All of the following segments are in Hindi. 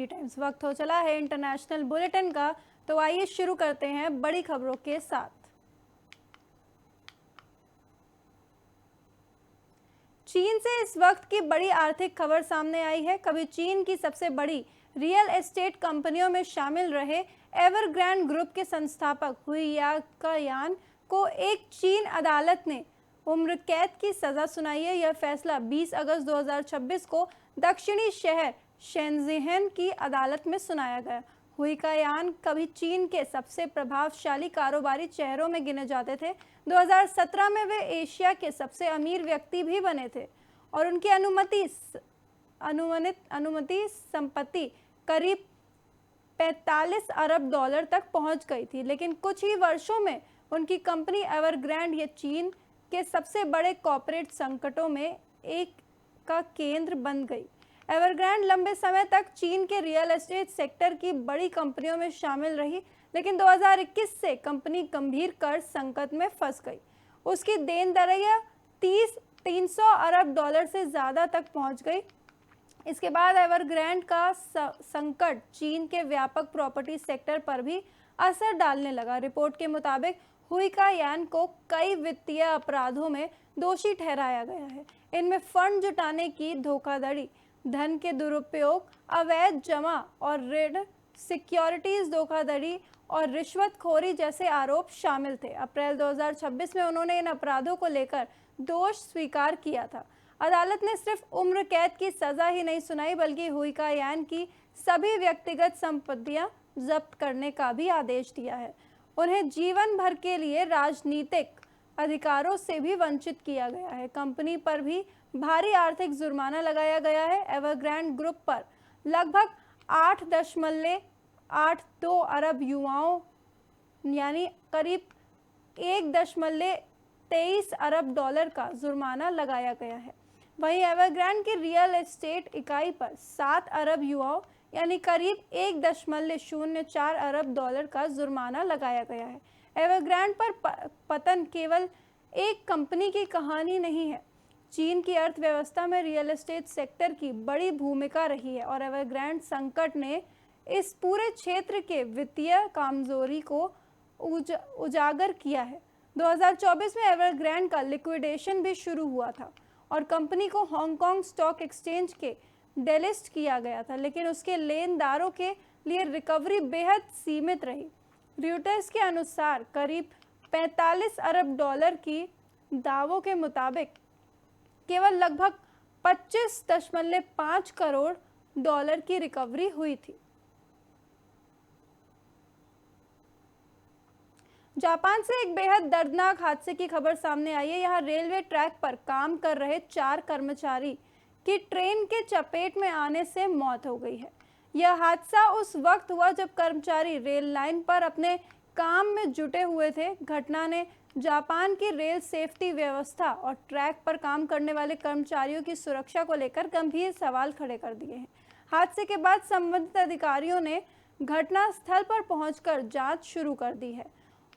AD times. वक्त हो चला है इंटरनेशनल बुलेटिन का, तो आइए शुरू करते हैं बड़ी खबरों के साथ। चीन से इस वक्त की बड़ी आर्थिक खबर सामने आई है। कभी चीन की सबसे बड़ी रियल एस्टेट कंपनियों में शामिल रहे एवरग्रांड ग्रुप के संस्थापक हुइयान को एक चीन अदालत ने उम्र कैद की सजा सुनाई है। यह फैसला 20 अगस्त 2026 को दक्षिणी शहर शेनज़ेन की अदालत में सुनाया गया। हुइयान कभी चीन के सबसे प्रभावशाली कारोबारी चेहरों में गिने जाते थे। 2017 में वे एशिया के सबसे अमीर व्यक्ति भी बने थे और उनकी अनुमति संपत्ति करीब 45 अरब डॉलर तक पहुंच गई थी। लेकिन कुछ ही वर्षों में उनकी कंपनी एवरग्रांड ये चीन के सबसे बड़े कॉर्पोरेट संकटों में एक का केंद्र बन गई। एवरग्रांड लंबे समय तक चीन के रियल एस्टेट सेक्टर की बड़ी कंपनियों में शामिल रही, लेकिन 2021 से कंपनी गंभीर कर्ज संकट में फंस गई। उसकी देनदारियां 300 अरब डॉलर से ज़्यादा तक पहुंच गई। इसके बाद एवरग्रांड का संकट चीन के व्यापक प्रॉपर्टी सेक्टर पर भी असर डालने लगा। रिपोर्ट के मुताबिक हुइयान को कई वित्तीय अपराधों में दोषी ठहराया गया है। इनमें फंड जुटाने की धोखाधड़ी, धन के दुरुपयोग, अवैध जमा और ऋण, सिक्योरिटीज धोखाधड़ी और रिश्वतखोरी जैसे आरोप शामिल थे। अप्रैल 2026 में उन्होंने इन अपराधों को लेकर दोष स्वीकार किया था। अदालत ने सिर्फ उम्र कैद की सजा ही नहीं सुनाई, बल्कि हुइयान की सभी व्यक्तिगत संपत्तियां जब्त करने का भी आदेश दिया है। उन्हें जीवन भर के लिए राजनीतिक अधिकारों से भी वंचित किया गया है। कंपनी पर भी भारी आर्थिक जुर्माना लगाया गया है। एवरग्रांड ग्रुप पर लगभग 8.82 अरब युआनों यानी करीब 1.23 अरब डॉलर का जुर्माना लगाया गया है। वहीं एवरग्रांड की रियल एस्टेट इकाई पर 7 अरब युआनों यानी करीब 1.04 अरब डॉलर का जुर्माना लगाया गया है। एवरग्रांड पर पतन केवल एक कंपनी की कहानी नहीं है। चीन की अर्थव्यवस्था में रियल एस्टेट सेक्टर की बड़ी भूमिका रही है और एवरग्रांड संकट ने इस पूरे क्षेत्र के वित्तीय कमजोरी को उजागर किया है। 2024 में एवरग्रांड का लिक्विडेशन भी शुरू हुआ था और कंपनी को हांगकांग स्टॉक एक्सचेंज के डेलिस्ट किया गया था, लेकिन उसके लेनदारों के लिए रिकवरी बेहद सीमित रही। रॉयटर्स के अनुसार करीब 45 अरब डॉलर की दावों के मुताबिक केवल लगभग 25.5 करोड़ डॉलर की रिकवरी हुई थी। जापान से एक बेहद दर्दनाक हादसे की खबर सामने आई है। यहाँ रेलवे ट्रैक पर काम कर रहे 4 कर्मचारी की ट्रेन के चपेट में आने से मौत हो गई है। यह हादसा उस वक्त हुआ जब कर्मचारी रेल लाइन पर अपने काम में जुटे हुए थे। घटना ने जापान की रेल सेफ्टी व्यवस्था और ट्रैक पर काम करने वाले कर्मचारियों की सुरक्षा को लेकर गंभीर सवाल खड़े कर दिए हैं। हादसे के बाद संबंधित अधिकारियों ने घटनास्थल पर पहुंचकर जांच शुरू कर दी है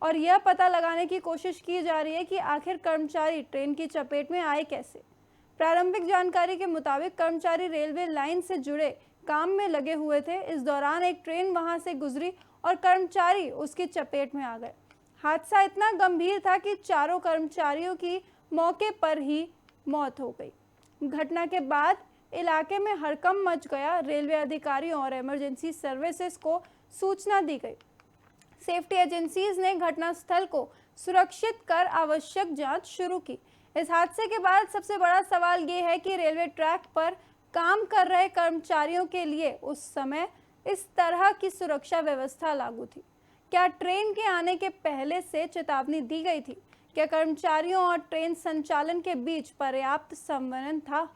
और यह पता लगाने की कोशिश की जा रही है कि आखिर कर्मचारी ट्रेन की चपेट में आए कैसे। प्रारंभिक जानकारी के मुताबिक कर्मचारी रेलवे लाइन से जुड़े काम में लगे हुए थे। इस दौरान एक ट्रेन वहां से गुजरी और कर्मचारी उसकी चपेट में आ गए। हादसा इतना गंभीर था कि चारों कर्मचारियों की मौके पर ही मौत हो गई। घटना के बाद इलाके में हड़कंप मच गया। रेलवे अधिकारियों और इमरजेंसी सर्विसेज को सूचना दी गई। सेफ्टी एजेंसीज ने घटनास्थल को सुरक्षित कर आवश्यक जांच शुरू की। इस हादसे के बाद सबसे बड़ा सवाल ये है कि रेलवे ट्रैक पर काम कर रहे कर्मचारियों के लिए उस समय इस तरह की सुरक्षा व्यवस्था लागू थी। क्या ट्रेन के आने के पहले से चेतावनी दी गई थी? क्या कर्मचारियों और ट्रेन संचालन के बीच पर्याप्त समन्वय था?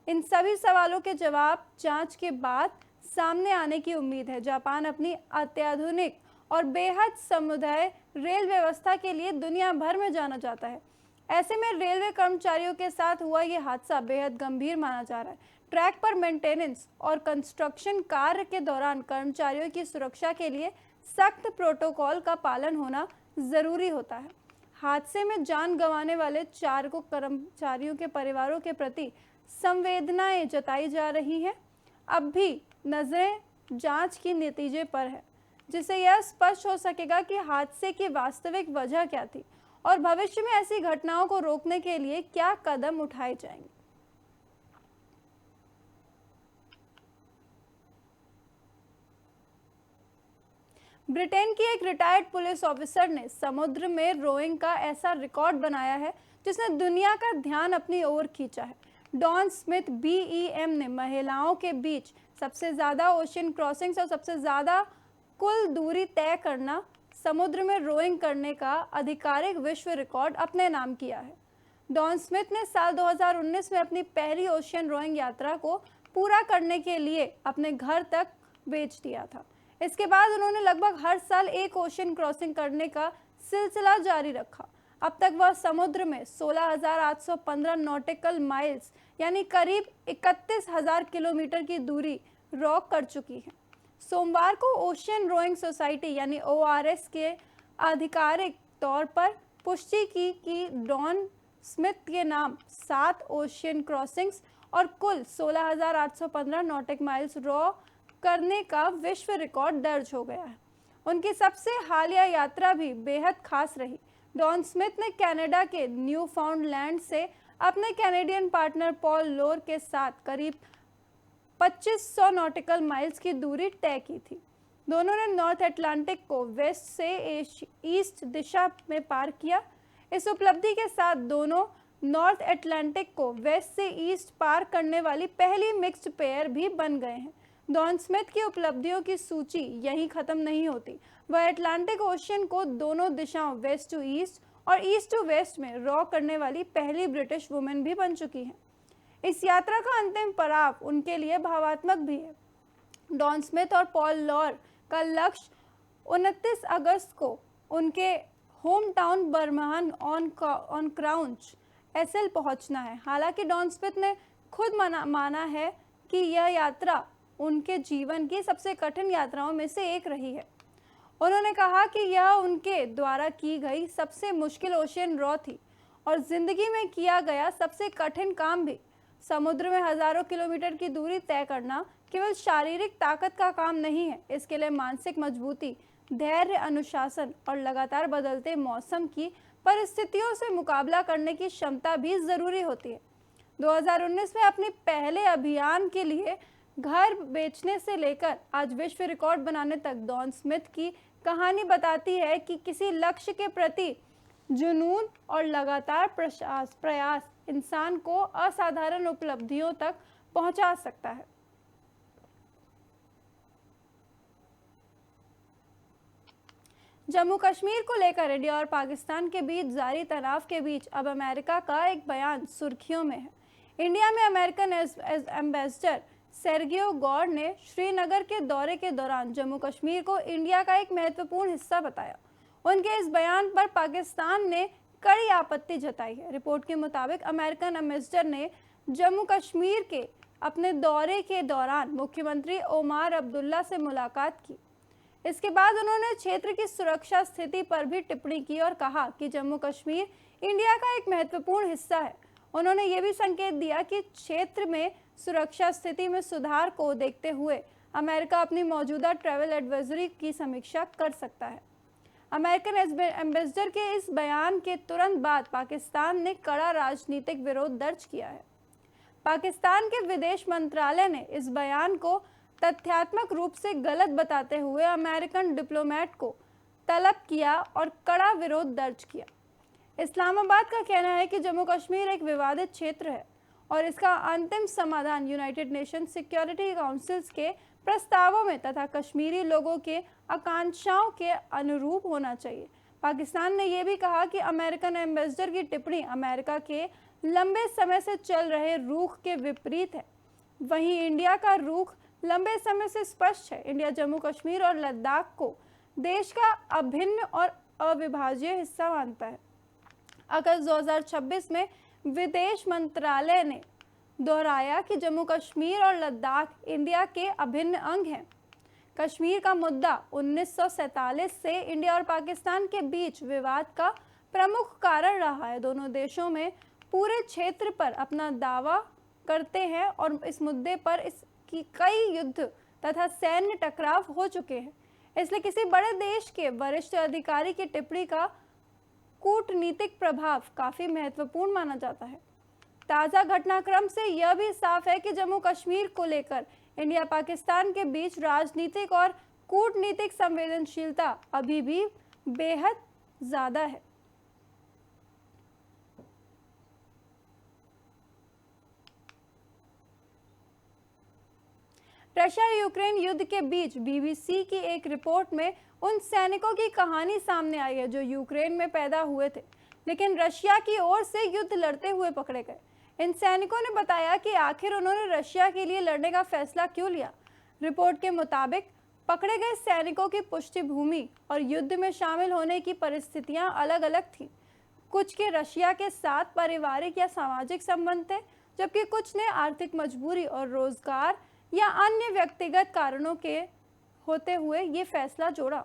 इन सभी सवालों के जवाब जांच के बाद सामने आने की उम्मीद है। जापान अपनी अत्याधुनिक और बेहद समुदाय रेल व्यवस्था के लिए दुनिया भर में जाना जाता है। ऐसे में रेलवे कर्मचारियों के साथ हुआ ये हादसा बेहद गंभीर माना जा रहा है। ट्रैक पर मेंटेनेंस और कंस्ट्रक्शन कार्य के दौरान कर्मचारियों की सुरक्षा के लिए सख्त प्रोटोकॉल का पालन होना जरूरी होता है। हादसे में जान गंवाने वाले 4 कर्मचारियों के परिवारों के प्रति संवेदनाएं जताई जा रही हैं। अब भी नजरें जांच के नतीजे पर है, जिससे यह स्पष्ट हो सकेगा कि हादसे की वास्तविक वजह क्या थी और भविष्य में ऐसी घटनाओं को रोकने के लिए क्या कदम उठाए जाएंगे। ब्रिटेन की एक रिटायर्ड पुलिस ऑफिसर ने समुद्र में रोइंग का ऐसा रिकॉर्ड बनाया है जिसने दुनिया का ध्यान अपनी ओर खींचा है। डॉन स्मिथ BEM ने महिलाओं के बीच सबसे ज़्यादा ओशन क्रॉसिंग्स और सबसे ज़्यादा कुल दूरी तय करना समुद्र में रोइंग करने का आधिकारिक विश्व रिकॉर्ड अपने नाम किया है। डॉन स्मिथ ने साल 2019 में अपनी पहली ओशियन रोइंग यात्रा को पूरा करने के लिए अपने घर तक बेच दिया था। इसके बाद उन्होंने लगभग हर साल एक ओशियन क्रॉसिंग करने का सिलसिला जारी रखा। अब तक वह समुद्र में 16,815 नॉटिकल माइल्स यानी करीब 31,000 किलोमीटर की दूरी रॉक कर चुकी हैं। सोमवार को ओशियन रोइंग सोसाइटी यानी ORS के आधिकारिक तौर पर पुष्टि की कि डॉन स्मिथ के नाम 7 ओशियन क्रॉसिंग्स और कुल 16,815 नॉटिक माइल्स रॉ करने का विश्व रिकॉर्ड दर्ज हो गया है। उनकी सबसे हालिया यात्रा भी बेहद खास रही। डॉन स्मिथ ने कनाडा के न्यूफाउंडलैंड से अपने कैनेडियन पार्टनर पॉल लोर के साथ करीब 2500 नॉटिकल माइल्स की दूरी तय की थी। दोनों ने नॉर्थ अटलांटिक को वेस्ट से ईस्ट दिशा में पार किया। इस उपलब्धि के साथ दोनों नॉर्थ अटलांटिक को वेस्ट से ईस्ट पार करने वाली पहली मिक्स्ड पेयर भी बन गए हैं। डॉन स्मिथ की उपलब्धियों की सूची यहीं खत्म नहीं होती। वह अटलांटिक ओशियन को दोनों दिशाओं वेस्ट टू ईस्ट और ईस्ट टू वेस्ट में रॉ करने वाली पहली ब्रिटिश वुमेन भी बन चुकी हैं। इस यात्रा का अंतिम पड़ाव उनके लिए भावात्मक भी है। डॉन स्मिथ और पॉल लॉर का लक्ष्य 29 अगस्त को उनके home town Birmingham on crouch SL पहुंचना है। हालांकि डॉन स्मिथ ने खुद माना है कि यह यात्रा उनके जीवन की सबसे कठिन यात्राओं में से एक रही है। उन्होंने कहा कि यह उनके द्वारा की गई सबसे मुश्किल ओशियन रॉ थी और जिंदगी में किया गया सबसे कठिन काम भी। समुद्र में हजारों किलोमीटर की दूरी तय करना केवल शारीरिक ताकत का काम नहीं है, इसके लिए मानसिक मजबूती, धैर्य, अनुशासन और लगातार बदलते मौसम की परिस्थितियों से मुकाबला करने की क्षमता भी जरूरी होती है। 2019 में अपने पहले अभियान के लिए घर बेचने से लेकर आज विश्व रिकॉर्ड बनाने तक डॉन स्मिथ की कहानी बताती है कि किसी लक्ष्य के प्रति जुनून और लगातार प्रयास इंसान को असाधारण उपलब्धियों तक पहुंचा सकता है। जम्मू कश्मीर को लेकर इंडिया और पाकिस्तान के बीच जारी तनाव के बीच अब अमेरिका का एक बयान सुर्खियों में है। इंडिया में अमेरिकन एम्बेसडर सेर्गियो गॉड ने श्रीनगर के दौरे के दौरान जम्मू कश्मीर को इंडिया का एक महत्वपूर्ण हिस्सा बताया। उनके इस बयान पर पाकिस्तान ने कड़ी आपत्ति जताई है। रिपोर्ट के मुताबिक अमेरिकन एम्बेसडर ने जम्मू कश्मीर के अपने दौरे के दौरान मुख्यमंत्री ओमार अब्दुल्ला से मुलाकात की। इसके बाद उन्होंने क्षेत्र की सुरक्षा स्थिति पर भी टिप्पणी की और कहा कि जम्मू कश्मीर इंडिया का एक महत्वपूर्ण हिस्सा है। उन्होंने ये भी संकेत दिया कि क्षेत्र में सुरक्षा स्थिति में सुधार को देखते हुए अमेरिका अपनी मौजूदा ट्रैवल एडवाइजरी की समीक्षा कर सकता है। अमेरिकन एम्बेसडर के इस बयान के तुरंत बाद पाकिस्तान ने कड़ा राजनीतिक विरोध दर्ज किया है। पाकिस्तान के विदेश मंत्रालय ने इस बयान को तथ्यात्मक रूप से गलत बताते हुए अमेरिकन डिप्लोमेट को तलब किया और कड़ा विरोध दर्ज किया। इस्लामाबाद का कहना है कि जम्मू कश्मीर एक विवादित क्षेत्र है और इसका अंतिम समाधान यूनाइटेड नेशन सिक्योरिटी काउंसिल्स के प्रस्तावों में तथा कश्मीरी लोगों के आकांक्षाओं के अनुरूप होना चाहिए। पाकिस्तान ने यह भी कहा कि अमेरिकन एम्बेसडर की टिप्पणी अमेरिका के लंबे समय से चल रहे रुख के विपरीत है। वहीं इंडिया का रुख लंबे समय से स्पष्ट है। इंडिया जम्मू कश्मीर और लद्दाख को देश का अभिन्न और अविभाज्य हिस्सा मानता है। अगस्त 2026 में विदेश मंत्रालय ने दोहराया कि जम्मू कश्मीर और लद्दाख इंडिया के अभिन्न अंग हैं। कश्मीर का मुद्दा 1947 से इंडिया और पाकिस्तान के बीच विवाद का प्रमुख कारण रहा है। दोनों देशों में पूरे क्षेत्र पर अपना दावा करते हैं और इस मुद्दे पर इसकी कई युद्ध तथा सैन्य टकराव हो चुके हैं। इसलिए किसी बड़े देश के वरिष्ठ अधिकारी की टिप्पणी का कूटनीतिक प्रभाव काफी महत्वपूर्ण माना जाता है। ताजा घटनाक्रम से यह भी साफ है कि जम्मू कश्मीर को लेकर इंडिया पाकिस्तान के बीच राजनीतिक और कूटनीतिक संवेदनशीलता अभी भी बेहद ज्यादा है। रशिया यूक्रेन युद्ध के बीच बीबीसी की एक रिपोर्ट में उन सैनिकों की कहानी सामने आई है जो यूक्रेन में पैदा हुए थे लेकिन रशिया की ओर से युद्ध लड़ते हुए पकड़े गए। इन सैनिकों ने बताया कि आखिर उन्होंने रशिया के लिए लड़ने का फैसला क्यों लिया। रिपोर्ट के मुताबिक पकड़े गए सैनिकों की पृष्ठभूमि और युद्ध में शामिल होने की परिस्थितियां अलग अलग थीं। कुछ के रशिया के साथ पारिवारिक या सामाजिक संबंध थे, जबकि कुछ ने आर्थिक मजबूरी और रोजगार या अन्य व्यक्तिगत कारणों के होते हुए ये फैसला जोड़ा।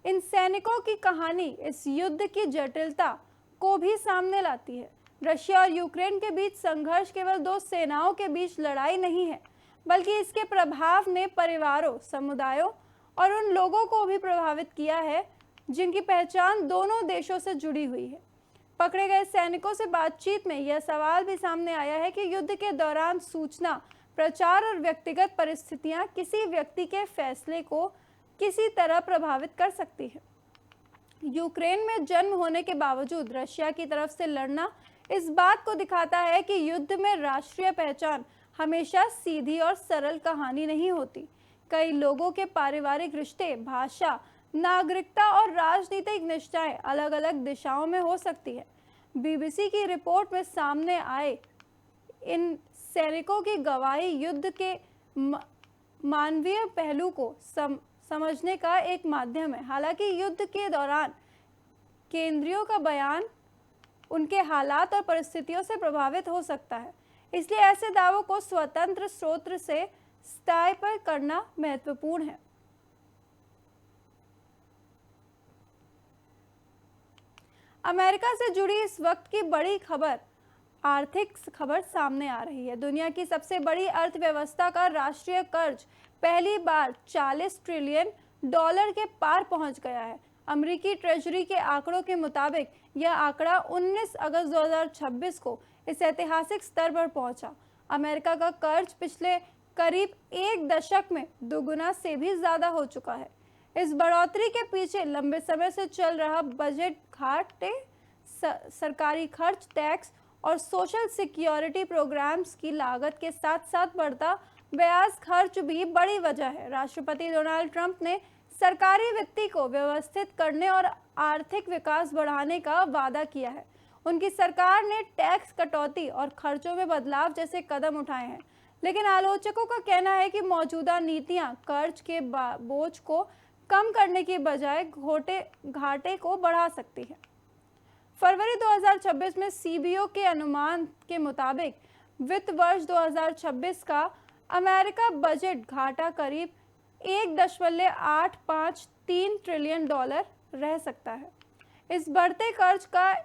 इन सैनिकों की कहानी इस युद्ध की जटिलता को भी सामने लाती है। रशिया और यूक्रेन के बीच संघर्ष केवल दो सेनाओं के बीच लड़ाई नहीं है, बल्कि इसके प्रभाव ने परिवारों, समुदायों और उन लोगों को भी प्रभावित किया है जिनकी पहचान दोनों देशों से जुड़ी हुई है। पकड़े गए सैनिकों से बातचीत में यह सवाल भी सामने आया है कि युद्ध के दौरान सूचना, प्रचार और व्यक्तिगत परिस्थितियां किसी व्यक्ति के फैसले को किसी तरह प्रभावित कर सकती है। यूक्रेन में जन्म होने के बावजूद रशिया की तरफ से लड़ना इस बात को दिखाता है कि युद्ध में राष्ट्रीय पहचान हमेशा सीधी और सरल कहानी नहीं होती। कई लोगों के पारिवारिक रिश्ते, भाषा, नागरिकता और राजनीतिक निष्ठाएं अलग-अलग दिशाओं में हो सकती है। बीबीसी की रिपोर्ट में सामने आए इन सैनिकों की गवाही युद्ध के मानवीय पहलू को समझने का एक माध्यम है। हालांकि युद्ध के दौरान केंद्रियों का बयान उनके हालात और परिस्थितियों से प्रभावित हो सकता है, इसलिए ऐसे दावों को स्वतंत्र स्रोत से सत्यापित करना महत्वपूर्ण है। अमेरिका से जुड़ी इस वक्त की बड़ी खबर, आर्थिक खबर सामने आ रही है। दुनिया की सबसे बड़ी अर्थव्यवस्था का राष्ट्रीय कर्ज पहली बार $40 ट्रिलियन के पार पहुंच गया है। अमेरिकी ट्रेजरी के आंकड़ों के मुताबिक यह आंकड़ा 19 अगस्त 2026 को इस ऐतिहासिक स्तर पर पहुंचा। अमेरिका का कर्ज पिछले करीब एक दशक में दोगुना से भी ज्यादा हो चुका है। इस बढ़ोतरी के पीछे लंबे समय से चल रहा बजट घाटे, सरकारी खर्च, टैक्स और सोशल सिक्योरिटी प्रोग्राम्स की लागत के साथ साथ बढ़ता ब्याज खर्च भी बड़ी वजह है। राष्ट्रपति डोनाल्ड ट्रंप ने सरकारी वित्त को व्यवस्थित करने और आर्थिक विकास बढ़ाने का वादा किया है। उनकी सरकार ने टैक्स कटौती और खर्चों में बदलाव जैसे कदम उठाए हैं, लेकिन आलोचकों का कहना है कि मौजूदा नीतियां कर्ज के बोझ को कम करने की बजाय घाटे को बढ़ा सकती है। फरवरी 2026 में सीबीओ के अनुमान के मुताबिक वित्त वर्ष 2026 का अमेरिका बजट घाटा करीब $1.853 ट्रिलियन रह सकता है। इस बढ़ते कर्ज का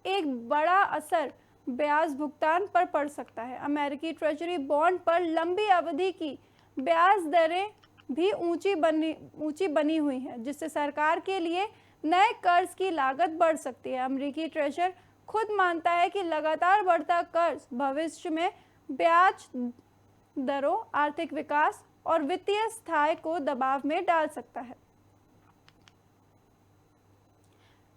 एक बड़ा असर ब्याज भुगतान पर पड़ सकता है। अमेरिकी ट्रेजरी बॉन्ड पर लंबी अवधि की ब्याज दरें भी ऊंची बनी हुई हैं, जिससे सरकार के लिए नए कर्ज की लागत बढ़ सकती है। अमेरिकी ट्रेजर खुद मानता है कि लगातार बढ़ता कर्ज भविष्य में ब्याज दरों, आर्थिक विकास और वित्तीय स्थायित्व को दबाव में डाल सकता है।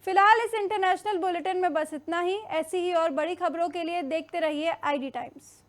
फिलहाल इस इंटरनेशनल बुलेटिन में बस इतना ही। ऐसी ही और बड़ी खबरों के लिए देखते रहिए ID टाइम्स।